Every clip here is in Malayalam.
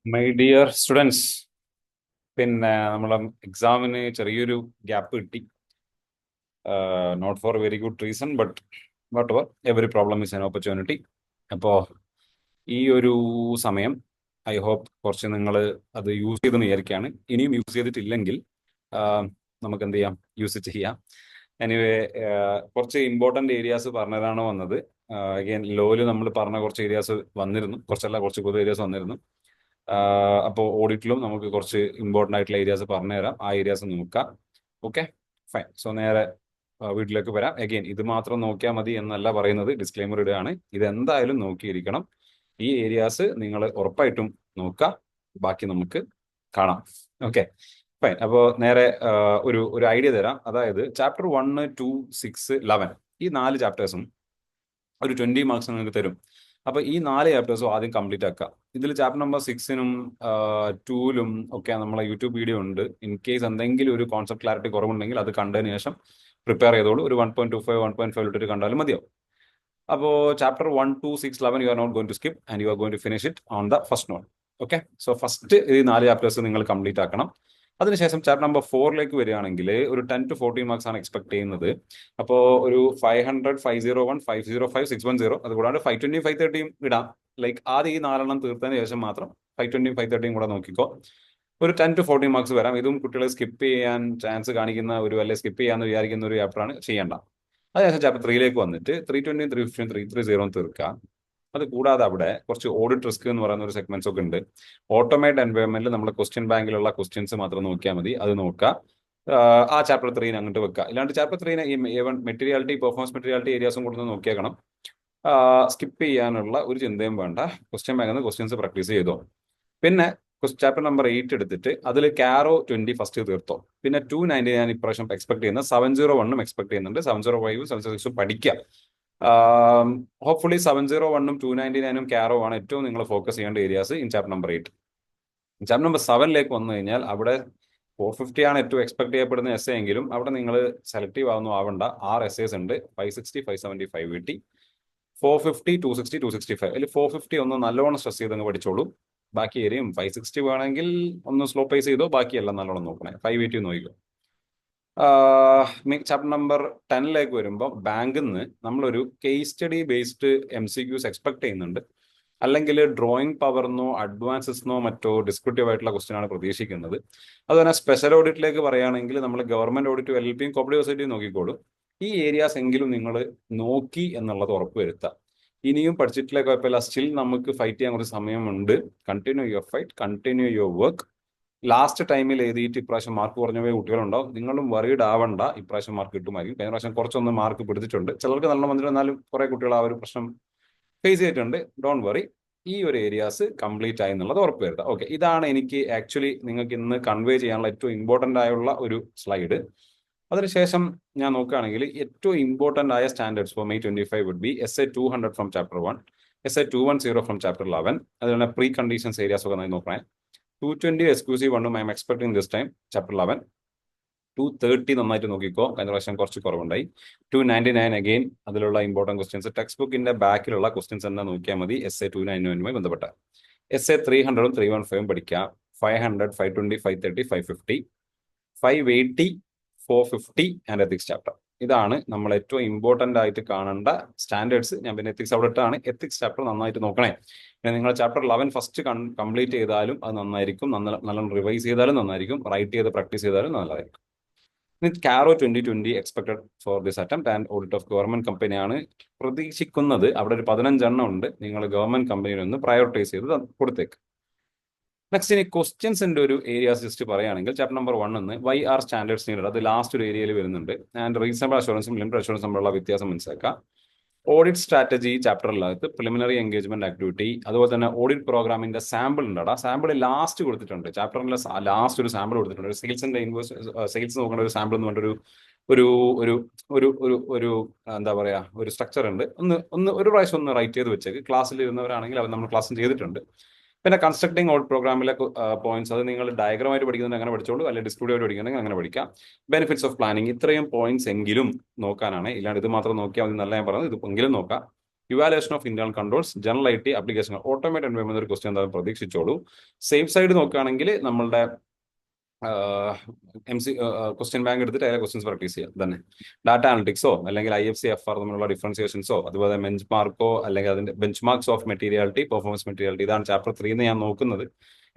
മൈ ഡിയർ സ്റ്റുഡൻസ്, പിന്നെ നമ്മളെ എക്സാമിന് ചെറിയൊരു ഗ്യാപ്പ് കിട്ടി. Not for very good reason, but whatever, every problem is an opportunity. അപ്പോൾ ഈ ഒരു സമയം ഐ ഹോപ്പ് കുറച്ച് നിങ്ങൾ അത് യൂസ് ചെയ്തെന്ന് വിചാരിക്കുകയാണ്. ഇനിയും യൂസ് ചെയ്തിട്ടില്ലെങ്കിൽ നമുക്ക് എന്ത് ചെയ്യാം, യൂസ് ചെയ്യാം. എനിവേ, കുറച്ച് ഇമ്പോർട്ടൻ്റ് ഏരിയാസ് പറഞ്ഞതാണ് വന്നത്. അഗൈൻ ലോയിൽ നമ്മൾ പറഞ്ഞ കുറച്ച് ഏരിയാസ് വന്നിരുന്നു, കുറച്ച് പൊതു ഏരിയാസ് വന്നിരുന്നു. അപ്പോൾ ഓഡിറ്റിലും നമുക്ക് കുറച്ച് ഇമ്പോർട്ടൻ്റ് ആയിട്ടുള്ള ഏരിയാസ് പറഞ്ഞുതരാം. ആ ഏരിയാസ് നോക്കാം. Okay, fine. സോ നേരെ വീട്ടിലേക്ക് വരാം. അഗെയിൻ ഇത് മാത്രം നോക്കിയാൽ മതി എന്നല്ല പറയുന്നത്, ഡിസ്ക്ലെയിമർ ഇടുകയാണ്. ഇത് എന്തായാലും നോക്കിയിരിക്കണം. ഈ ഏരിയാസ് നിങ്ങൾ ഉറപ്പായിട്ടും നോക്കുക. ബാക്കി നമുക്ക് കാണാം. Okay, fine. അപ്പോൾ നേരെ ഒരു ഐഡിയ തരാം. അതായത് ചാപ്റ്റർ 1, 2, 6, 11 ഈ 4 ചാപ്റ്റേഴ്സും ഒരു 20 മാർക്സ് നിങ്ങൾക്ക് തരും. അപ്പൊ ഈ 4 ചാപ്റ്റേഴ്സും ആദ്യം കംപ്ലീറ്റ് ആക്കുക. ഇതിൽ ചാപ്റ്റർ നമ്പർ 6നും 2ലും ഒക്കെ നമ്മളെ യൂട്യൂബ് വീഡിയോ ഉണ്ട്. ഇൻ കേസ് എന്തെങ്കിലും ഒരു കോൺസെപ്റ്റ് ക്ലാരിറ്റി കുറവുണ്ടെങ്കിൽ അത് കണ്ടതിന് ശേഷം പ്രിപ്പയർ ചെയ്തോളൂ. ഒരു 1.25 1.5 ഇട്ടിട്ട് കണ്ടാലും മതിയാവും. അപ്പോൾ chapter 1, 2, 6, 11 you are not going to skip and you are going to finish it on the first note. Okay, so first ഈ 4 ചാപ്റ്റേഴ്സ് നിങ്ങൾ കംപ്ലീറ്റ് ആക്കണം. അതിനുശേഷം ചാപ്റ്റർ നമ്പർ 4ലേക്ക് വരികയാണെങ്കിൽ ഒരു 10 to 14 മാർക്സ് ആണ് എക്സ്പെക്ട് ചെയ്യുന്നത്. അപ്പോൾ ഒരു 500, 501, 505, 610, അതുകൂടാണ്ട് 520, 530 ഇടാം. ലൈക്ക് ആദ്യം ഈ 4 തീർത്തതിന് ശേഷം മാത്രം 520, 530 കൂടെ നോക്കിക്കോ. ഒരു 10 to 14 മാർക്സ് വരാം. ഇതും കുട്ടികളെ സ്കിപ്പ് ചെയ്യാൻ ചാൻസ് കാണിക്കുന്ന അല്ലെങ്കിൽ സ്കിപ്പ് ചെയ്യാന്ന് വിചാരിക്കുന്ന ഒരു ചാപ്റ്ററാണ്, ചെയ്യേണ്ട. അതിനുശേഷം ചാപ്റ്റർ 3ലേക്ക് വന്നിട്ട് 320, 315, 330 തീർക്കുക. അത് കൂടാതെ അവിടെ കുറച്ച് ഓഡിറ്റ് റിസ്ക് എന്ന് പറയുന്ന ഒരു സെഗ്മെന്റ്സ് ഒക്കെ ഉണ്ട്. ഓട്ടോമേറ്റ് എൻവയോൺമെന്റിൽ നമ്മൾ ക്വസ്റ്റ്യൻ ബാങ്കിലുള്ള ക്വസ്റ്റ്യൻസ് മാത്രം നോക്കിയാൽ മതി. അത് നോക്കുക. ആ ചാപ്റ്റർ 3 അങ്ങോട്ട് വെക്കുക. ഇല്ലാണ്ട് ചാപ്റ്റർ 3 ഈ മെറ്റീരിയാലിറ്റി, പെർഫോമൻസ് മെറ്റീരിയാലിറ്റി ഏരിയാസും കൂടെ നോക്കിയേക്കണം. സ്കിപ്പ് ചെയ്യാനുള്ള ഒരു ചിന്തയും വേണ്ട. ക്വസ്റ്റ്യൻ ബാങ്കിൽ നിന്ന് ക്വസ്റ്റ്യൻസ് പ്രാക്ടീസ് ചെയ്തോ. പിന്നെ ചാപ്റ്റർ നമ്പർ 8 എടുത്തിട്ട് അതിൽ കാരോ 20 ഫസ്റ്റ് തീർത്തോ. പിന്നെ 290 ഞാൻ ഇപ്രാവശ്യം എക്സ്പെക്ട് ചെയ്യുന്നത് 701 എക്സ്പെക്ട് ചെയ്യുന്നുണ്ട്. 705, 706 പഠിക്കുക. ഹോപ്പ്ഫുള്ളി 701, 299 കാരോ ആണ് ഏറ്റവും നിങ്ങൾ ഫോക്കസ് ചെയ്യേണ്ട areas in chapter number 8. Chapter number 7ലേക്ക് വന്നു കഴിഞ്ഞാൽ അവിടെ 450 ആണ് ഏറ്റവും എക്സ്പെക്ട് ചെയ്യപ്പെടുന്ന എസ് എങ്കിലും അവിടെ നിങ്ങൾ സെലക്റ്റീവ് ആവണ്ട. 6 essays ഉണ്ട്. 560, 570, 580, 450, 260, 265. അതിൽ 450 ഒന്ന് നല്ലോണം സ്ട്രെസ് ചെയ്ത് അങ്ങ് പഠിച്ചോളൂ. ബാക്കി ഏരിയയും 560 വേണമെങ്കിൽ ഒന്ന് സ്ലോ പേസ് ചെയ്തോ. ബാക്കിയെല്ലാം നല്ലോണം നോക്കണേ. 580 നോക്കിക്കോ. ചാപ്റ്റർ നമ്പർ 10ലേക്ക് വരുമ്പോൾ ബാങ്കിൽ നിന്ന് നമ്മളൊരു case study based MCQs expect ചെയ്യുന്നുണ്ട്. അല്ലെങ്കിൽ ഡ്രോയിങ് പവർന്നോ അഡ്വാൻസസ്ന്നോ മറ്റോ ഡിസ്ക്രിപ്റ്റീവ് ആയിട്ടുള്ള ക്വസ്റ്റ്യൻ ആണ് പ്രതീക്ഷിക്കുന്നത്. അതുപോലെ സ്പെഷ്യൽ ഓഡിറ്റിലേക്ക് പറയുകയാണെങ്കിൽ നമ്മൾ ഗവൺമെന്റ് ഓഡിറ്റ്, LLPയും കോപ്പറേറ്റീവ് സൊസൈറ്റിയും നോക്കിക്കോളൂ. ഈ ഏരിയാസ് എങ്കിലും നിങ്ങൾ നോക്കി എന്നുള്ളത് ഉറപ്പുവരുത്തുക. ഇനിയും പഠിച്ചിട്ടില്ല, കുഴപ്പമില്ല. സ്റ്റിൽ നമുക്ക് ഫൈറ്റ് ചെയ്യാൻ കുറച്ച് സമയമുണ്ട്. Continue your fight, continue your work. Last ടൈമിൽ എഴുതിയിട്ട് ഇപ്രാവശ്യം മാർക്ക് കുറഞ്ഞ കുട്ടികളുണ്ടാവും. നിങ്ങളും വറീഡ് ആവണ്ട, ഇപ്രാവശ്യം മാർക്ക് കിട്ടുമായിരിക്കും. കഴിഞ്ഞ പ്രാവശ്യം കുറച്ചൊന്ന് മാർക്ക് പിടിച്ചിട്ടുണ്ട്. ചിലർക്ക് നല്ല വന്നിരുന്നാലും കുറെ കുട്ടികൾ ആ ഒരു പ്രശ്നം ഫേസ് ചെയ്തിട്ടുണ്ട്. ഡോണ്ട് വറി, ഈ ഒരു ഏരിയാസ് കംപ്ലീറ്റ് ആയി എന്നുള്ളത് ഉറപ്പ് വരുത്തുക. ഓക്കെ, ഇതാണ് എനിക്ക് ആക്ച്വലി നിങ്ങൾക്ക് ഇന്ന് കൺവേ ചെയ്യാനുള്ള ഏറ്റവും ഇമ്പോർട്ടൻ്റ് ആയുള്ള ഒരു സ്ലൈഡ്. അതിനുശേഷം ഞാൻ നോക്കുകയാണെങ്കിൽ ഏറ്റവും ഇമ്പോർട്ടൻ്റ് ആയ standards for May 25 would be SA 200 from chapter 1, SA 210 from chapter 11. അതുപോലെ പ്രീ കണ്ടീഷൻസ് ഏരിയാസ് ഒക്കെ നോക്കണേ. 220 എക്സ്ക്ലൂസീവ് വണ്ണും I M expecting this time chapter 11. 230 നന്നായിട്ട് നോക്കിക്കോ, കഴിഞ്ഞ പ്രാവശ്യം കുറച്ച് കുറവുണ്ടായി. 299 അഗെയിൻ അതിലുള്ള ഇമ്പോർട്ടൻറ്റ് ക്വസ്റ്റ്യൻസ്. ടെക്സ്റ്റ് ബുക്കിന്റെ ബാക്കിലുള്ള ക്വസ്റ്റ്യൻസ് എന്താ നോക്കിയാൽ മതി. SA 299 ബന്ധപ്പെട്ട. SA 300ഉം 315ഉം പഠിക്കാം. 500, 520, 530, 550, 580, 450 ആൻഡ് എത്തിക്സ് ചാപ്റ്റർ. ഇതാണ് നമ്മൾ ഏറ്റവും ഇമ്പോർട്ടൻ്റ് ആയിട്ട് കാണേണ്ട സ്റ്റാൻഡേർഡ്സ്. ഞാൻ പിന്നെ എത്തിക്സ് അവിടെ ഇട്ടാണ്. എത്തിക്സ് ചാപ്റ്റർ നന്നായിട്ട് നോക്കണേ. പിന്നെ നിങ്ങൾ ചാപ്റ്റർ 11 ഫസ്റ്റ് കംപ്ലീറ്റ് ചെയ്താലും അത് നന്നായിരിക്കും. നല്ലോണം റിവൈസ് ചെയ്താലും നന്നായിരിക്കും. റൈറ്റ് ചെയ്ത് പ്രാക്ടീസ് ചെയ്താലും നല്ലതായിരിക്കും. കാരോ 2020 expected for this attempt and audit of government കമ്പനിയാണ് പ്രതീക്ഷിക്കുന്നത്. അവിടെ ഒരു 15 എണ്ണം ഉണ്ട്. നിങ്ങൾ ഗവൺമെന്റ് കമ്പനിയിൽ ഒന്ന് പ്രയോറിറ്റൈസ് ചെയ്ത് കൊടുത്തേക്ക്. നെക്സ്റ്റ്, ഇനി ക്വസ്റ്റ്യൻസിന്റെ ഒരു ഏരിയാസ് ജസ്റ്റ് പറയുകയാണെങ്കിൽ chapter number 1 why are standards needed, അത് ലാസ്റ്റ് ഒരു ഏരിയയിൽ വരുന്നുണ്ട്. ആൻഡ് റീസണബിൾ അഷുറൻസും ലിമിറ്റഡ് അഷുറൻസും തമ്മിലുള്ള വ്യത്യാസം മനസ്സിലാക്കുക. ഓഡിറ്റ് സ്ട്രാറ്റജി ചാപ്റ്ററിനകത്ത് പ്രിലിമിനറി എൻഗേജ്മെന്റ് ആക്ടിവിറ്റി, അതുപോലെ തന്നെ ഓഡിറ്റ് പ്രോഗ്രാമിന്റെ സാമ്പിൾ ഉണ്ട്. സാമ്പിൾ ലാസ്റ്റ് കൊടുത്തിട്ടുണ്ട്. ചാപ്റ്ററിലെ ലാസ്റ്റ് ഒരു സാമ്പിൾ കൊടുത്തിട്ടുണ്ട്. സെയിൽസിന്റെ ഇൻവോയ്സ്, സെയിൽസ് നോക്കേണ്ട ഒരു സാമ്പിൾ എന്ന് പറഞ്ഞൊരു ഒരു ഒരു ഒരു ഒരു ഒരു എന്താ പറയാ, ഒരു സ്ട്രക്ചർ ഉണ്ട്. ഒരു പ്രാവശ്യം ഒന്ന് റൈറ്റ് ചെയ്ത് വെച്ചേക്ക്. ക്ലാസ്സിൽ ഇരുന്നവരാണെങ്കിൽ അവർ നമ്മൾ ക്ലാസ്സിൽ ചെയ്തിട്ടുണ്ട്. പിന്നെ കൺസ്ട്രക്ടിങ് ഓഡിറ്റ് പ്രോഗ്രാമിലെ പോയിന്റ്സ്, അത് നിങ്ങൾ ഡയഗ്രമായിട്ട് പഠിക്കുന്നുണ്ട് അങ്ങനെ പഠിച്ചോളൂ, അല്ലെങ്കിൽ ഡിസ്ക്രിപ്റ്റീവ് ആയിട്ട് പഠിക്കുന്നുണ്ടെങ്കിൽ അങ്ങനെ പഠിക്കാം. ബെനിഫിറ്റ്സ് ഓഫ് പ്ലാനിങ്, ഇത്രയും പോയിന്റ്സ് എങ്കിലും നോക്കാനാണ്. ഇല്ലാണ്ട് ഇത് മാത്രം നോക്കിയാൽ മതി നല്ല ഞാൻ പറഞ്ഞത്. ഇത് എങ്കിലും നോക്കാം. Evaluation of internal controls, general IT application, automated environment ഒരു ക്വസ്റ്റ്യൻ എന്തായാലും പ്രതീക്ഷിച്ചോളൂ. സേഫ് സൈഡ് നോക്കുകയാണെങ്കിൽ നമ്മളുടെ ക്വസ്റ്റ്യൻ ബാങ്ക് എടുത്തിട്ട് അതിലെ ക്വസ്റ്റ്യൻസ് പ്രാക്ടീസ് ചെയ്യാം. തന്നെ ഡാറ്റ അനലിറ്റിക്സോ അല്ലെങ്കിൽ IFC-FR തമ്മിലുള്ള ഡിഫറൻസിയേഷൻസോ അതുപോലെ ബെഞ്ച് മാർക്കോ അല്ലെങ്കിൽ അതിന്റെ bench marks of materiality, performance materiality, ഇതാണ് ചാപ്റ്റർ 3 എന്ന് ഞാൻ നോക്കുന്നത്,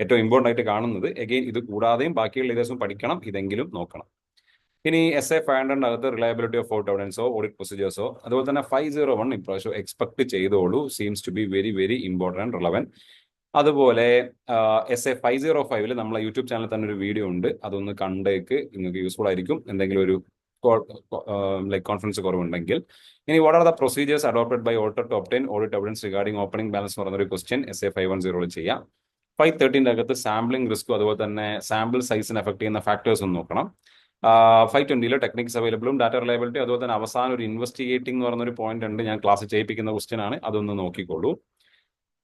ഏറ്റവും ഇമ്പോർട്ടൻ്റ് ആയിട്ട് കാണുന്നത്. എഗെയിൻ ഇത് കൂടാതെയും ബാക്കിയുള്ള ഏരിയാസും പഠിക്കണം, ഇതെങ്കിലും നോക്കണം. ഇനി SA 500 അകത്ത് റിലയബിലിറ്റി ഓഫ് ഫോട്ടോ എവിഡൻസോ ഓഡിറ്റ് പ്രൊസീജിയേഴ്സോ അതുപോലെ തന്നെ 501 ഇപ്രാവശ്യം എക്സ്പെക്ട് ചെയ്തോളൂ. Seems to be very very important, relevant. അതുപോലെ SA 505 നമ്മളെ യൂട്യൂബ് ചാനലിൽ തന്നെ ഒരു വീഡിയോ ഉണ്ട്, അതൊന്ന് കണ്ടേക്ക്, നിങ്ങൾക്ക് യൂസ്ഫുൾ ആയിരിക്കും എന്തെങ്കിലും ഒരു ലൈക്ക് കോൺഫിഡൻസ് കുറവുണ്ടെങ്കിൽ. ഇനി what are the procedures adopted by auditor to obtain audit evidence regarding opening balance എന്ന് പറഞ്ഞൊരു ക്വസ്റ്റ്യൻ SA 510 ചെയ്യാം. 513 അകത്ത് സാമ്പിളിംഗ് റിസ്ക്കും അതുപോലെ തന്നെ സാമ്പിൾ സൈസിന് എഫക്ട് ചെയ്യുന്ന ഫാക്ടേഴ്സ് ഒന്ന് നോക്കണം. 520 ടെക്നിക്സ് അവൈലബിളും ഡാറ്റ റിലയബിലിറ്റി, അതുപോലെ തന്നെ അവസാനം ഒരു ഇൻവെസ്റ്റിഗേറ്റിംഗ് എന്ന് പറഞ്ഞൊരു പോയിന്റ് ഉണ്ട്, ഞാൻ ക്ലാസ് ചെയ്യിപ്പിക്കുന്ന ക്വസ്റ്റ്യൻ ആണ്, അതൊന്ന് നോക്കിക്കോളൂ.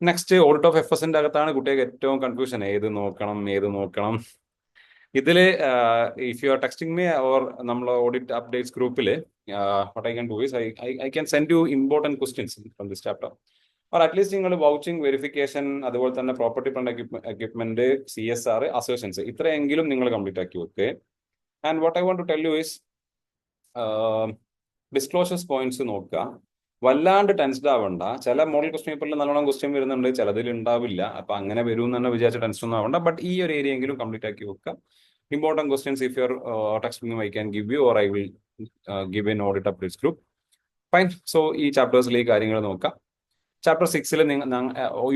നെക്സ്റ്റ് ഓഡിറ്റ് ഓഫ് FSന്റെ അകത്താണ് കുട്ടികൾക്ക് ഏറ്റവും കൺഫ്യൂഷൻ, ഏത് നോക്കണം. ഇതിൽ if you are texting me or നമ്മളെ ഓഡിറ്റ് അപ്ഡേറ്റ്സ് ഗ്രൂപ്പിൽ what I can do is I can send you important questions from this chapter, or at least നിങ്ങൾ വൗച്ചിങ്, വെരിഫിക്കേഷൻ, അതുപോലെ തന്നെ പ്രോപ്പർട്ടി പ്ലാന്റ് എക്യുപ്മെന്റ്, CSR, അസോസിയൻസ്, ഇത്രയെങ്കിലും നിങ്ങൾ കംപ്ലീറ്റ് ആക്കി വെക്ക്. And what I want to tell you is disclosures points നോക്കുക, വല്ലാണ്ട് ടെൻസ്ഡ് ആവണ്ട. ചില മോഡൽ ക്വസ്റ്റ്യൻ പേപ്പറിൽ നല്ലോണം ക്വസ്റ്റ്യൻ വരുന്നുണ്ട്, ചിലതിൽ ഉണ്ടാവില്ല, അപ്പൊ അങ്ങനെ വരും എന്ന് തന്നെ വിചാരിച്ച ടെൻഷൻ ഒന്നും ആവണ്ട. ബട്ട് ഈ ഒരു ഏരിയ എങ്കിലും കംപ്ലീറ്റ് ആക്കി വെക്കുക. Important questions if your text I can give you, or I will give in audit updates group. Fine. So ഈ ചാപ്റ്റേഴ്സിൽ ഈ കാര്യങ്ങൾ നോക്കാം. Chapter 6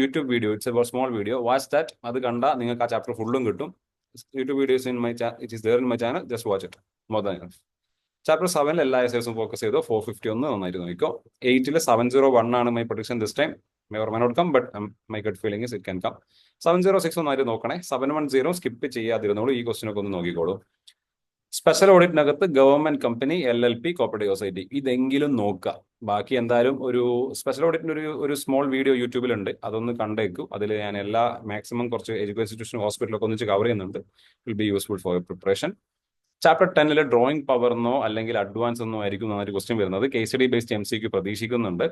YouTube video, it's a small video, watch that. അത് കണ്ടാൽ നിങ്ങൾക്ക് ആ ചാപ്റ്റർ ഫുള്ളും കിട്ടും. YouTube videos in my it is there in my channel, just watch it, more than enough. Chapter 7 എല്ലാ എസ്സേഴ്സും ഫോക്കസ് ചെയ്തോ. 451 നന്നായിട്ട് നോക്കിക്കോ. 8 701 ആണ് my prediction this time. My or my not come, but my gut feeling is it can come. 706 ഒന്നായിട്ട് നോക്കണേ. 710 സ്കിപ്പ് ചെയ്യാതിരുന്നോളൂ, ഈ ക്വസ്റ്റിനൊക്കെ ഒന്ന് നോക്കിക്കോളൂ. സ്പെഷ്യൽ ഓഡിറ്റിനകത്ത് government company, LLP, cooperative society, ഇതെങ്കിലും നോക്കുക. ബാക്കി എന്തായാലും ഒരു സ്പെഷ്യൽ ഓഡിറ്റിന്റെ ഒരു സ്മോൾ വീഡിയോ യൂട്യൂബിലുണ്ട്, അതൊന്ന് കണ്ടേക്കും. അതിൽ ഞാൻ എല്ലാ മാക്സിമം കുറച്ച് എഡ്യൂക്കേഷൻ ഇൻസ്റ്റിറ്റ്യൂഷൻ, ഹോസ്പിറ്റലൊക്കെ ഒന്നിച്ച് കവർ ചെയ്യുന്നുണ്ട്. Will be useful for preparation. Chapter 10 drawing പവറിനോ അല്ലെങ്കിൽ അഡ്വാൻസ് ഒന്നോ ആയിരിക്കും നന്നായിട്ട് ക്വസ്റ്റ്യൻ വരുന്നത്. KCD ബേസ്ഡ് MCQ പ്രതീക്ഷിക്കുന്നുണ്ട്.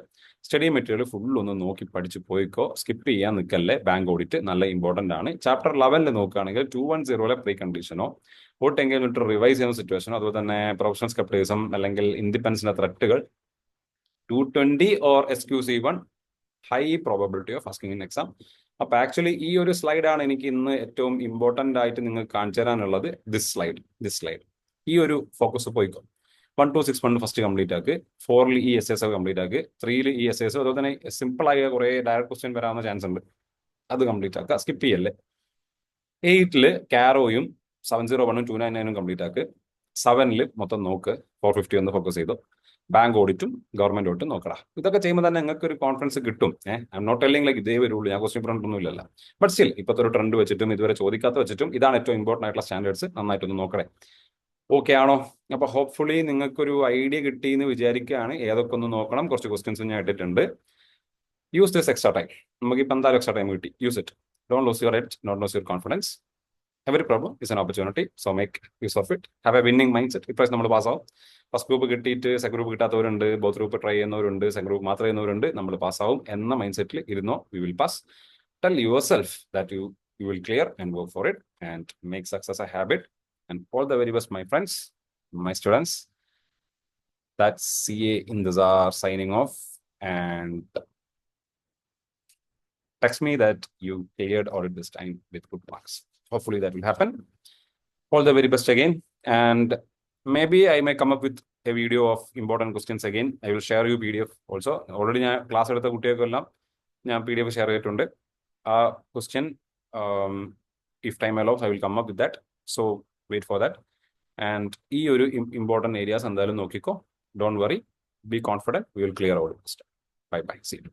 സ്റ്റഡി മെറ്റീരിയൽ ഫുൾ ഒന്ന് നോക്കി പഠിച്ച് പോയിക്കോ, സ്കിപ്പ് ചെയ്യാൻ നിൽക്കല്ലേ. ബാങ്ക് ഓഡിറ്റ് നല്ല ഇമ്പോർട്ടന്റ് ആണ്. ചാപ്റ്റർ 11 നോക്കുകയാണെങ്കിൽ 210 പ്രീ കണ്ടീഷനോ വോട്ട് എങ്കിലും റിവൈസ് ചെയ്യുന്ന സിറ്റുവേഷനോ അതുപോലെ തന്നെ പ്രൊഫഷണൽ സ്കെപ്റ്റിസം അല്ലെങ്കിൽ ഇൻഡിപെൻഡൻസിന്റെ ത്രെട്ടുകൾ 220 or SQC1 high probability of asking in exam. അപ്പൊ ആക്ച്വലി ഈ ഒരു സ്ലൈഡാണ് എനിക്ക് ഇന്ന് ഏറ്റവും ഇമ്പോർട്ടന്റ് ആയിട്ട് നിങ്ങൾക്ക് കാണിച്ചു തരാനുള്ളത്. ദിസ് സ്ലൈഡ് ഈ ഒരു ഫോക്കസ് പോയിക്കോ. 1 to 6 ഫസ്റ്റ് കംപ്ലീറ്റ് ആക്ക്. 4 ഈ SS കംപ്ലീറ്റ് ആക്ക്. 3 ഈ SS, അതുപോലെ തന്നെ സിമ്പിൾ ആയ കുറെ ഡയറക്ട് ക്വസ്റ്റ്യൻ വരാവുന്ന ചാൻസ് ഉണ്ട്, അത് കംപ്ലീറ്റ് ആക്കുക, സ്കിപ്പ് ചെയ്യല്ലേ. 8 കാരോയും 701 299 കംപ്ലീറ്റ് ആക്ക്. 7 മൊത്തം നോക്ക്. 451 ഫോക്കസ് ചെയ്തു. ബാങ്ക് ഓഡിറ്റും ഗവൺമെന്റ് ഓഡിറ്റും നോക്കടാ. ഇതൊക്കെ ചെയ്യുമ്പോൾ തന്നെ നിങ്ങൾക്ക് ഒരു കോൺഫിഡൻസ് കിട്ടും. I am not telling like ഇതേ വരുള്ളൂ, ഞാൻ ക്വസ്റ്റ്യൻ പറഞ്ഞൊന്നും ഇല്ലല്ലോ. ബട്ട് സ്റ്റിൽ ഇപ്പോഴത്തെ ഒരു ട്രെൻഡ് വെച്ചിട്ടും ഇതുവരെ ചോദിക്കാത്ത വെച്ചിട്ടും ഇതാണ് ഏറ്റവും ഇമ്പോർട്ടൻ്റ് ആയിട്ടുള്ള സ്റ്റാൻഡേർഡ്സ്. നന്നായിട്ടൊന്ന് നോക്കണേ. ഓക്കെ ആണോ? അപ്പൊ ഹോപ്പ്ഫുള്ളി നിങ്ങൾക്കൊരു ഐഡിയ കിട്ടി എന്ന് വിചാരിക്കുകയാണ്. ഏതൊക്കെ ഒന്ന് നോക്കണം. കുറച്ച് ക്വസ്റ്റ്യൻസ് ഞാൻ ഇട്ടിട്ടുണ്ട്. Use this extra time. നമുക്കിപ്പോൾ എന്തായാലും എക്സ്ട്രാ ടൈം കിട്ടി. Use it. Don't lose your edge, don't lose your confidence. Every problem is an opportunity, so make use of it. Have a winning mindset. ഇപ്രാവശ്യം നമ്മൾ പാസ്സാവും. ഫസ്റ്റ് ഗ്രൂപ്പ് കിട്ടിയിട്ട് സെക്കൻഡ് ഗ്രൂപ്പ് കിട്ടാത്തവരുണ്ട്, ബോത്ത് ഗ്രൂപ്പ് ട്രൈ ചെയ്യുന്നവരുണ്ട്, സെക്കൻഡ് ഗ്രൂപ്പ് മാത്രം ചെയ്യുന്നവരുണ്ട്. നമ്മൾ പാസ്സാവും എന്ന മൈൻഡ് സെറ്റിൽ ഇരുന്നോ. We will pass. Tell yourself that you will clear and work for it and make success a habit. And all the very best, my friends, my students. That's CA Intezar signing off, and text me that you cleared audit this time with good marks. Hopefully that will happen. All the very best again, and maybe I may come up with a video of important questions again. I will share you PDF also. Already ഞാൻ ക്ലാസ് എടുത്ത കുട്ടികൾക്കെല്ലാം ഞാൻ PDF ഷെയർ ചെയ്തിട്ടുണ്ട്. ആ question if time allows I will come up with that, so wait for that. And ഈ ഒരു important areas എന്തായാലും നോക്കിക്കോ. Don't worry, be confident, we will clear all this. Bye bye, see you.